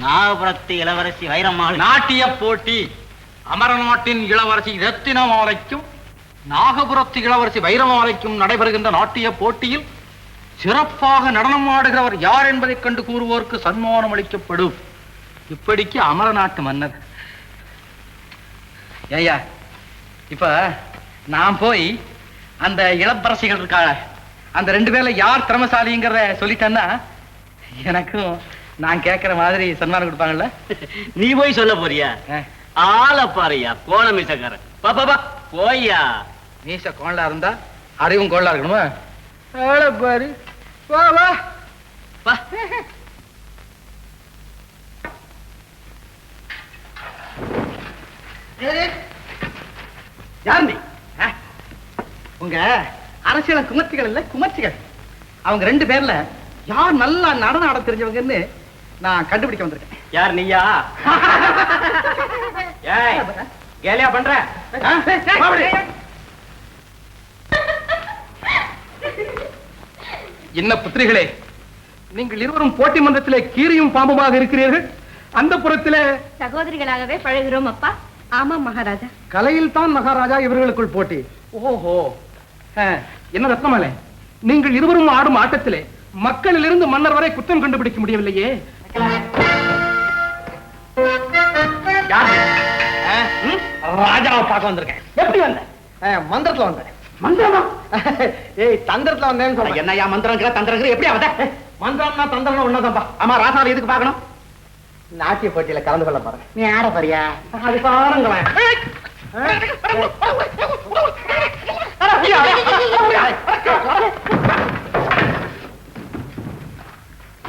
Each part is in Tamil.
நாகபுரத்து இளவரசி வைரமாள் நாட்டிய போட்டி. அமரநாட்டின் இளவரசி ரத்தினமாலைக்கும் நாகபுரத்து இளவரசி வைரமாலைக்கும் நடைபெறுகின்ற நாட்டிய போட்டியில் சிறப்பாக நடனம் ஆடுகிறவர் யார் என்பதை கண்டு கூறுவோருக்கு சன்மானம் அளிக்கப்படும். இப்படிக்கு அமரநாட்டு மன்னர். ஏய்யா, இப்ப நான் போய் அந்த இளவரசிகள் இருக்கா அந்த 2 பேர்ல யார் திறமசாலிங்கிறத சொல்லிட்டேன்னா எனக்கும் நான் கேட்கிற மாதிரி சன்மானம் கொடுப்பாங்கல்ல. நீ போய் சொல்ல போறியா? ஆள பாருயா, கோண மீசக்காரன். பாப்பா போய்யா. மீச கோணலா இருந்தா அறிவும் கோணலா இருக்கணுமா? ஆள பாரு. வா வா வா. யார் நீ? உங்க அரசியல் குமர்ச்சிகள் இல்ல, குமர்ச்சிகள். அவங்க 2 பேர்ல யார் நல்லா நடனம் ஆட தெரிஞ்சவங்கன்னு நான் கண்டுபிடிக்க வந்திருக்கேன். யார் நீயா? ஏய், கேலியா பண்ற? என்ன புத்திரிகளே, நீங்கள் இருவரும் போட்டி மன்றத்திலே கீரியும் பாம்புமாக இருக்கிறீர்கள். அந்த புறத்திலே சகோதரிகளாகவே பழகிறோம் அப்பா. ஆமா மகாராஜா. கலையில் தான் மகாராஜா இவர்களுக்குள் போட்டி. ஓஹோ, என்ன ரத்னமாலை, நீங்கள் இருவரும் ஆடும் ஆட்டத்திலே மக்களிலிருந்து மன்னர் வரை குற்றம் கண்டுபிடிக்க முடியவில்லையே. ராஜாவை பார்க்க வந்திருக்கேன். எப்படி வந்த? மந்திரத்துல வந்தேன். மந்திரமா? ஏய், தந்திரத்துல வந்தேன்னு சொல்ல. என்னையா மந்திரங்கிற தந்திரங்கிற எப்படி வந்த? மந்திரம்னா தந்திரம் ஒண்ணாதான்பா. ஆமா, ராசாவை எதுக்கு பார்க்கணும்? நாட்டிய போட்டியில கலந்து கொள்ள போறேன். நீ ஆட போறியா? அது பாருங்களேன்.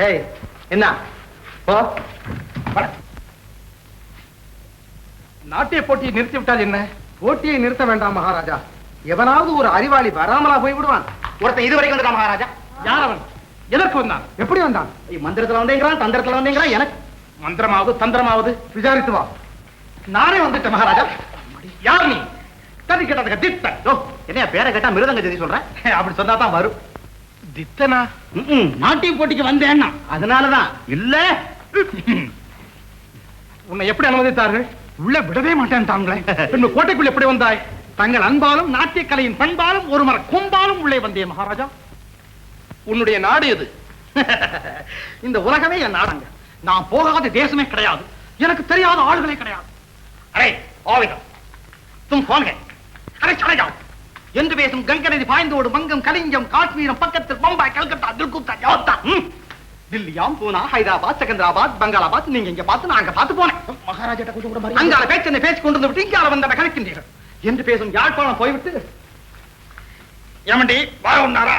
ஏய், என்ன போ. நாட்டிய போட்டியை நிறுத்தி விட்டால் என்ன? போட்டியை நிறுத்த வேண்டாம் மகாராஜா. எவனாவது ஒரு அறிவாளி வராமலா போய் விடுவான். ஒருத்தன் இதுவரைக்கும் வந்துட்டான் மகாராஜா. யார் அவன்? எதற்கு வந்தான்? எப்படி வந்தான்? மந்திரத்துல வந்தேங்கிறான், தந்திரத்துல வந்தேங்கிறான். எனக்கு மந்திரமாவது தந்திரமாவது விசாரித்து வா. நானே வந்துட்டேன் மகாராஜா. யார் நீ? கதி கேட்டதுக்கு திட்டன். என்ன பேரை கேட்டா மிருதங்க ஜெதி சொல்றேன். அப்படி சொன்னா தான் வரும். தித்தனா? நாட்டிய போட்டிக்கு வந்தேன்னா அதனாலதான். இல்ல உன்னை எப்படி அனுமதித்தார்கள்? உள்ள விடவே மாட்டேன் தாங்களே. கோட்டைக்குள் எப்படி வந்தாய்? தங்கள் அன்பாலும் நாட்டிய கலையின் பண்பாலும் ஒரு மர கொம்பாலும் உள்ளே வந்தேன் மகாராஜா. உன்னுடைய நாடு எது? இந்த உலகமே என் நாடுங்க. நான் போகாத தேசமே கிடையாது. எனக்கு தெரியாத ஆளுகளே கிடையாது. அரே ஆவிடம் தும் போங்க. அரே சலையா என்று பேசும் கங்கை நதி பாய்ந்தோடு மங்கம் கலிங்கம் காஷ்மீரம் பக்கத்தில் பம்பாய் கல்கத்தா தில்குத்தா யோத்தா தில்லியாம் பூனா ஹைதராபாத் செகந்திராபாத் பங்களாபாத். நீங்க இங்க பார்த்து நான் அங்க பார்த்து போனேன். மகாராஜா கொஞ்சம் கூட அங்கால பேச்சு பேசி கொண்டு வந்து இங்கால வந்த கணக்கின்றீர்கள் என்று பேசும் யாழ்ப்பாணம் போய்விட்டு ஏமண்டி வா உன்னாரா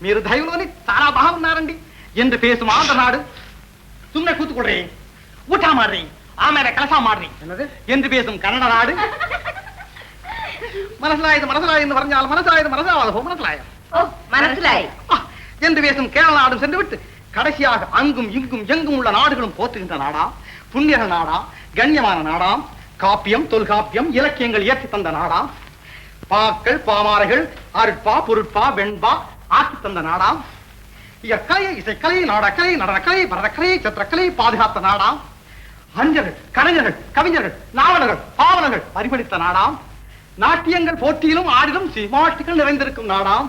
మీరు దైవంలోని చాలా బాగున్నారండి ಎಂದು பேசும் ஆந்திர நாடு சும்மா கூத்துக்கொள்றே ஊட்டா மாடுறீ ஆமேல கலசா மாடுறீ என்று பேசும் கன்னட நாடு மனசலாயுது மறைஞ்சால் மனசாயுது மனசாவாதோ மனசலாய் என்று பேசும் கேரள நாடும் சென்று விட்டு கடைசியாக அங்கும் இங்கும் எங்கும் உள்ள நாடுகளும் போற்றுகின்ற நாடா, புண்ணியர்கள் நாடா, கண்ணியமான நாடாம், காப்பியம் தொல்காப்பியம் இலக்கியங்கள் இயற்றி தந்த நாடாம், பாக்கள் பாமாரைகள் அருட்பா பொருட்பா வெண்பா ஆக்கி தந்த நாடாம், இயற்கலை இசைக்கலை நாடக்கலை நடனக்கலை பரதக்கலை சித்திரக்கலை பாதுகாத்த நாடாம், அறிஞர்கள் கலைஞர்கள் கவிஞர்கள் நாவலர்கள் பாவலர்கள் பரிபடித்த நாடாம், நாட்டியங்கள் போட்டியிலும் ஆடிலும் சீமாட்டிகள் நிறைந்திருக்கும் நாடாம்,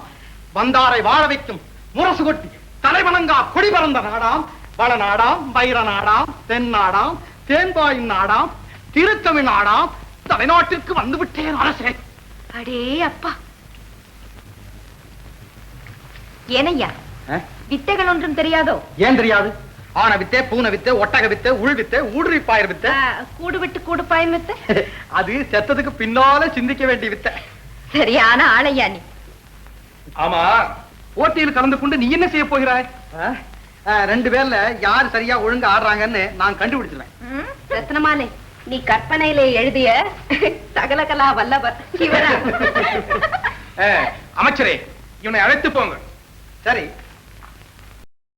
வந்தாரை வாழ வைக்கும் முரசு கொட்டி தலைவணங்கா கொடி பறந்த நாடாம், வள நாடாம், வைர நாடாம், தென் நாடாம், தேன்பாயின் நாடாம், திருத்தமிழ் நாடாம், தலைநாட்டிற்கு வந்துவிட்டேன் அரசே. அடே அப்பா, ஏனையா வித்தைகள் ஒன்றும் தெரியாதோ? ஏன் தெரியாது? ஆன வித்தை, பூன வித்தை, ஒட்டக வித்தை, உள் வித்தை, ஊடுருவிப்பாயர் வித்தை, கூடு விட்டு கூடு பாயும் வித்தை. அது செத்ததுக்கு பின்னால சிந்திக்க வேண்டிய வித்தை. சரியான ஆளையா நீ. ஆமா, போட்டியில் கலந்து கொண்டு நீ என்ன செய்ய போகிறாய்? 2 பேர்ல யார் சரியா ஒழுங்கு ஆடுறாங்கன்னு நான் கண்டுபிடிச்சிருவேன். ரத்னமாலை, நீ கற்பனையிலே எழுதிய சகலகலா வல்லவர் இவரா? அமைச்சரே, இவனை அழைத்து போங்க. சரி,